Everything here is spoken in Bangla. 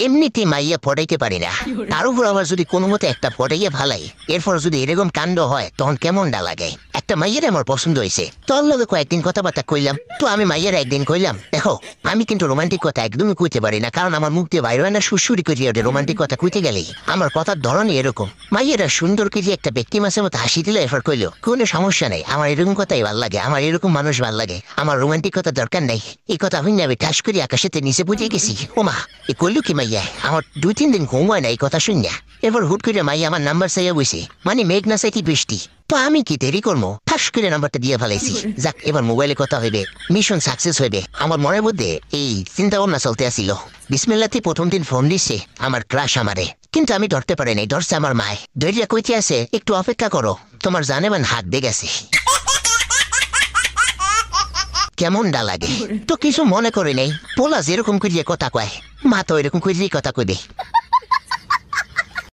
এমনিতে মাইয়া পটাইতে পারি না, তার উপর আবার যদি কোনো মতে একটা পটাইয়া ভালাই, এরপর যদি এরকম কাণ্ড হয় তখন কেমনটা লাগে। একটা মাইয়ের আমার পছন্দ হয়েছে, তোর লগে কয়েকদিন কথাবার্তা কইলাম, তো আমি মাইয়ের একদিন কইলাম, দেখো আমি কিন্তু রোমান্টিক কথা একদমই কইতে পারি না, কারণ আমার মুখ দিয়ে বাইরে হয় না, সুরসুরি করিয়া ওঠে রোমান্টিক কথা কইতে গেলেই। আমার কথার ধরনই এরকম। মাইয়েরা সুন্দর করে একটা ব্যক্তি মাসের মতো হাসি দিলে এরপর কইলো, কোনো সমস্যা নেই, আমার এরকম কথাই ভাল লাগে, আমার এরকম মানুষ ভাল লাগে, আমার রোমান্টিক কথা দরকার নেই। এই কথা হইনি আমি ঠাস করি আকাশেতে নিচে বুঝে গেছি। ওমা, এ কইলো কি মাইয়া? আমার 2-3 দিন ঘুম হয় না এই কথা শুনিয়া। এবার হুট করে মাইয়া আমার নাম্বার চাইয়া বসে, মানে মেঘ না চাইতে বৃষ্টি। তো আমি কি দেরি করবো, ঠাস করে নাম্বারটা দিয়ে ফেলাইছি। যাক, এবার মোবাইলে কথা হইবে, মিশন সাকসেস হইবে। আমার মনের মধ্যে এই চিন্তা ভাবনা চলতে আসিল। বিসমিল্লাতে প্রথম দিন ফোন দিচ্ছে আমার ক্রাশ আমারে, কিন্তু আমি ধরতে পারি নাই, ধরছে আমার মায়। দরিয়া কইতে আছে, একটু অপেক্ষা করো, তোমার জানেমান হাত দিয়ে গেছে। কেমনটা লাগে? তো কিছু মনে করি নাই, পোলা যেরকম করিয়ে কথা কয়, মা তো এরকম করিয়ে কথা কইবে।